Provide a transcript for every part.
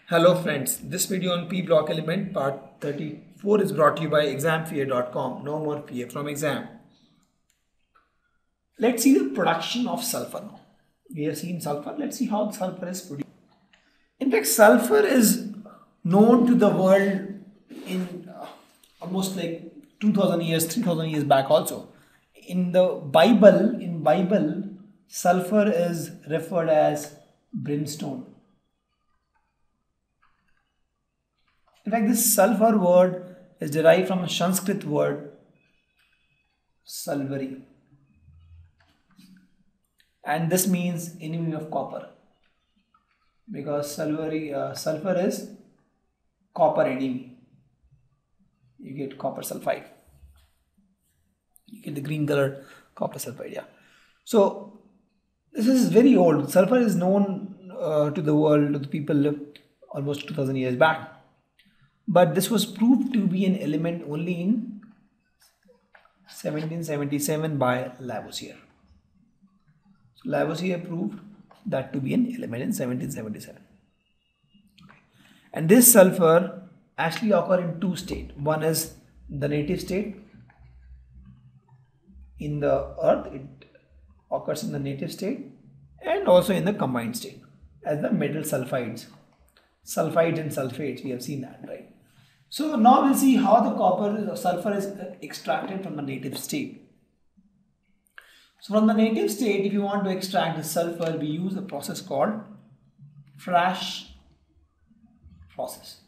Hello friends, this video on P block element part 34 is brought to you by examfear.com. No more fear from exam. Let's see the production of sulfur now. We have seen sulfur. Let's see how sulfur is produced. In fact, sulfur is known to the world in almost like 2000 years, 3000 years back also. In the Bible, sulfur is referred as brimstone. In fact, this sulfur word is derived from a Sanskrit word sulvari, and this means enemy of copper, because sulfur is copper enemy. You get copper sulfide. You get the green color copper sulfide. Yeah. So this is very old. Sulfur is known to the world, to the people almost 2000 years back. But this was proved to be an element only in 1777 by Lavoisier. So Lavoisier proved that to be an element in 1777. And this sulfur actually occurs in two states. One is the native state. In the earth, it occurs in the native state and also in the combined state as the metal sulfides. Sulfides and sulfates, we have seen that, right? So now we'll see how the sulfur is extracted from the native state. So from the native state, if you want to extract the sulfur, we use a process called Frasch process.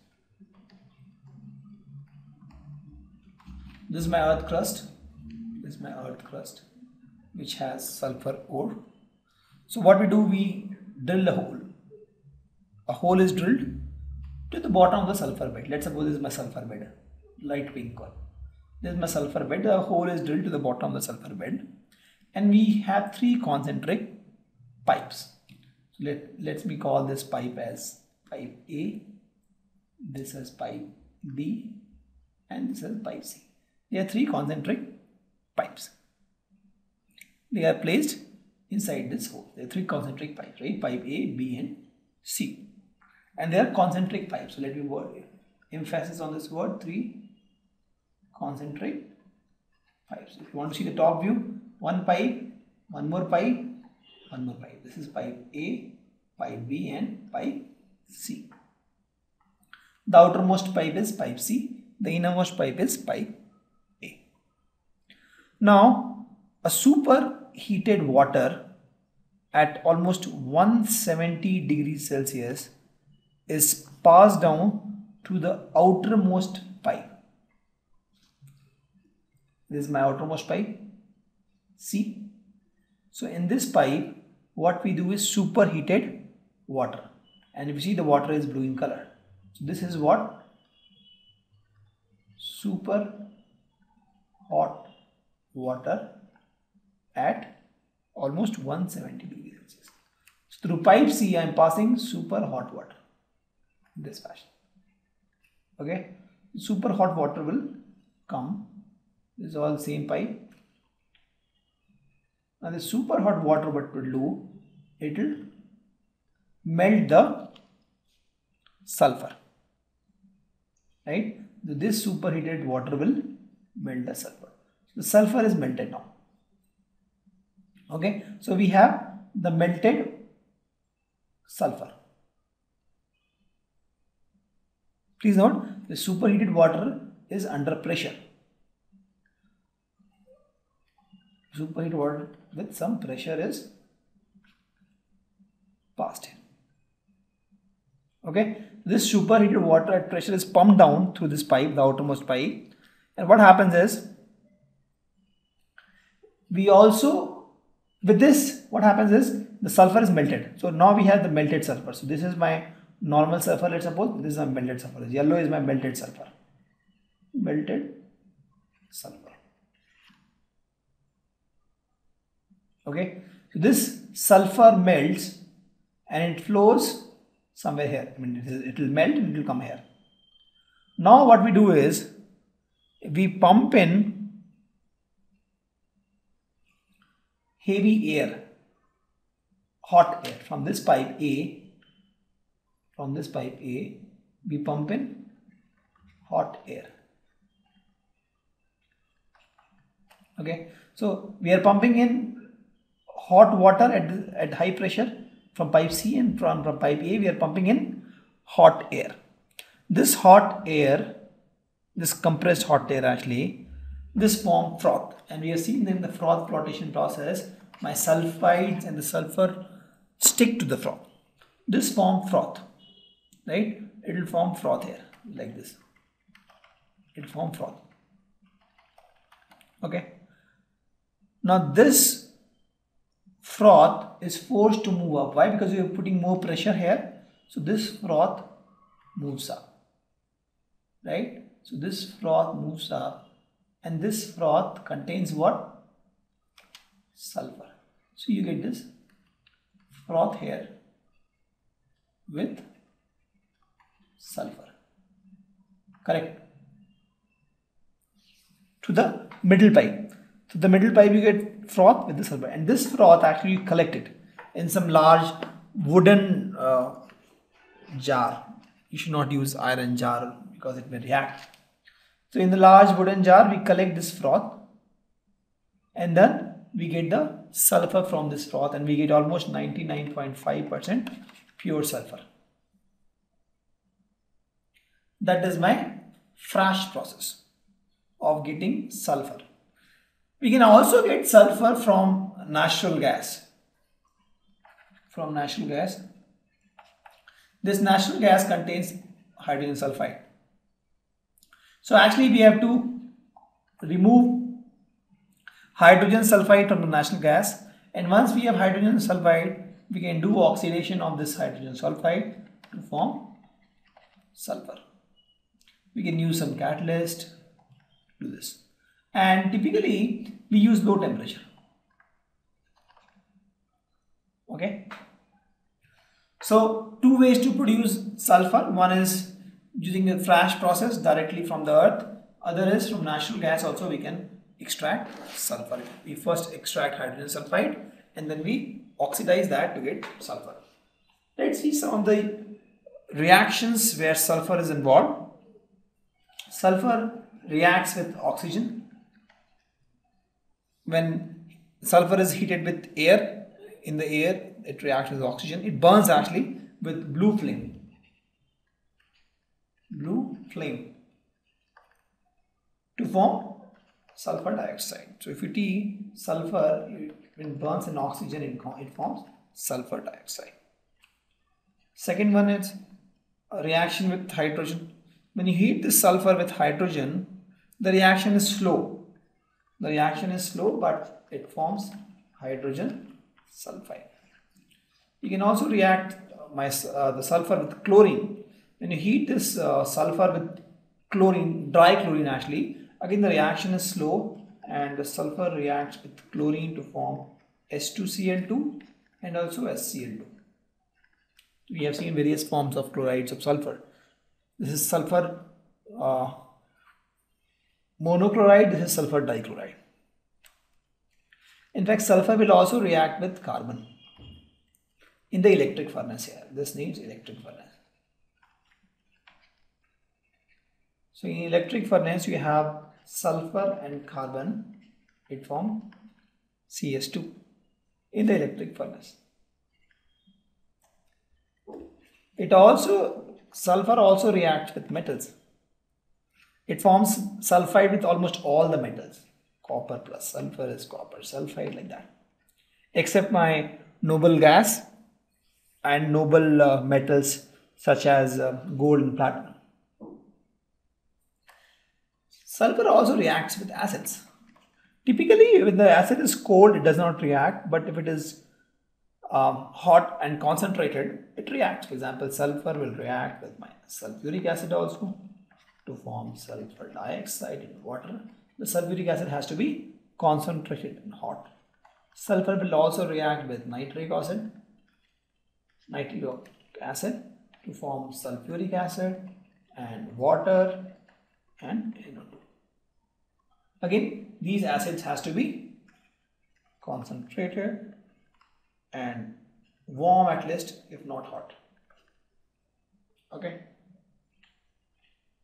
This is my earth crust. This is my earth crust, which has sulfur ore. So what we do, we drill a hole. A hole is drilled to the bottom of the sulfur bed. Let's suppose this is my sulfur bed, light pink one. This is my sulfur bed. The hole is drilled to the bottom of the sulfur bed, and we have three concentric pipes. So let me call this pipe as pipe A, this is pipe B, and this is pipe C. There are three concentric pipes. They are placed inside this hole. There are three concentric pipes, right? Pipe A, B, and C. And they are concentric pipes. So let me emphasis on this word, three concentric pipes. If you want to see the top view, one pipe, one more pipe, one more pipe. This is pipe A, pipe B, and pipe C. The outermost pipe is pipe C. The innermost pipe is pipe A. Now, a superheated water at almost 170 degrees Celsius is passed down to the outermost pipe. This is my outermost pipe, C. So in this pipe, what we do is superheated water. And if you see, the water is blue in color. So this is what? Super hot water at almost 170 degrees Celsius. So through pipe C, I am passing super hot water. This fashion. Okay, super hot water will come. This is all same pipe. Now the super hot water, what will do? It will melt the sulfur. Right? So this superheated water will melt the sulfur. The sulfur is melted now. Okay, so we have the melted sulfur. Please note, the superheated water is under pressure. Superheated water with some pressure is passed in. Okay, this superheated water at pressure is pumped down through this pipe, the outermost pipe. And what happens is, we also, with this, what happens is, the sulfur is melted. So now we have the melted sulfur. So this is my normal sulfur, let's suppose. This is my melted sulfur. Yellow is my melted sulfur. Melted sulfur. Okay. So this sulfur melts and it flows somewhere here. I mean, it will melt and it will come here. Now what we do is, we pump in heavy air, hot air from this pipe A from this pipe A, we pump in hot air. Okay, so we are pumping in hot water at high pressure from pipe C, and from pipe A we are pumping in hot air. This hot air, this compressed hot air actually, this form froth, and we have seen in the froth flotation process my sulfides and the sulfur stick to the froth. This form froth, right? It will form froth here like this. It will form froth. Okay. Now this froth is forced to move up. Why? Because we are putting more pressure here. So this froth moves up. Right? So this froth moves up, and this froth contains what? Sulfur. So you get this froth here with sulfur. Correct? To the middle pipe. To the middle pipe you get froth with the sulfur, and this froth actually you collect it in some large wooden jar. You should not use iron jar because it may react. So in the large wooden jar we collect this froth, and then we get the sulfur from this froth, and we get almost 99.5% pure sulfur. That is my Frasch process of getting sulfur. We can also get sulfur from natural gas. From natural gas. This natural gas contains hydrogen sulfide. So actually we have to remove hydrogen sulfide from the natural gas, and once we have hydrogen sulfide, we can do oxidation of this hydrogen sulfide to form sulfur. We can use some catalyst to do this, and typically we use low temperature. Okay, so two ways to produce sulfur. One is using the Frasch process directly from the earth. Other is from natural gas also we can extract sulfur. We first extract hydrogen sulfide and then we oxidize that to get sulfur. Let's see some of the reactions where sulfur is involved. Sulfur reacts with oxygen. When sulfur is heated with air, in the air it reacts with oxygen. It burns actually with blue flame. Blue flame to form sulfur dioxide. So if you see sulfur, when it burns in oxygen, it forms sulfur dioxide. Second one is a reaction with hydrogen. When you heat this sulfur with hydrogen, the reaction is slow. The reaction is slow, but it forms hydrogen sulfide. You can also react the sulfur with chlorine. When you heat this sulfur with chlorine, dry chlorine actually, again the reaction is slow and the sulfur reacts with chlorine to form S2Cl2 and also SCl2. We have seen various forms of chlorides of sulfur. This is sulfur monochloride, this is sulfur dichloride. In fact, sulfur will also react with carbon in the electric furnace here. This needs electric furnace. So in electric furnace you have sulfur and carbon, it forms CS2 in the electric furnace. Sulfur also reacts with metals. It forms sulfide with almost all the metals. Copper plus sulfur is copper sulfide, like that. Except my noble gas and noble metals such as gold and platinum. Sulfur also reacts with acids. Typically, when the acid is cold, it does not react, but if it is hot and concentrated, it reacts. For example, sulfur will react with my sulfuric acid also to form sulfur dioxide in water. The sulfuric acid has to be concentrated and hot. Sulfur will also react with nitric acid to form sulfuric acid and water and NO2. Again, these acids has to be concentrated and warm at least, if not hot. Okay.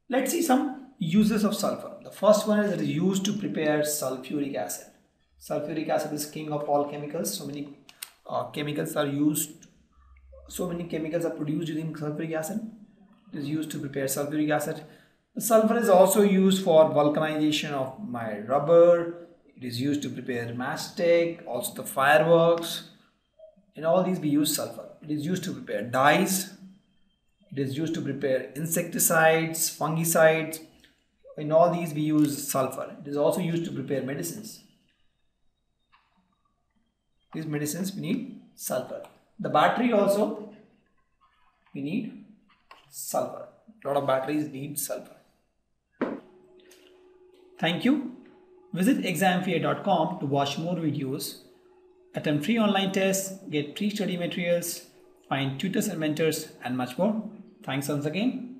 Let's see some uses of sulfur. The first one is it is used to prepare sulfuric acid. Sulfuric acid is king of all chemicals. So many chemicals are used. So many chemicals are produced using sulfuric acid. It is used to prepare sulfuric acid. The sulfur is also used for vulcanization of my rubber. It is used to prepare mastic, also the fireworks. In all these we use sulfur. It is used to prepare dyes. It is used to prepare insecticides, fungicides. In all these we use sulfur. It is also used to prepare medicines. These medicines we need sulfur. The battery also we need sulfur. A lot of batteries need sulfur. Thank you. Visit examfear.com to watch more videos, attempt free online tests, get free study materials, find tutors and mentors, and much more. Thanks once again.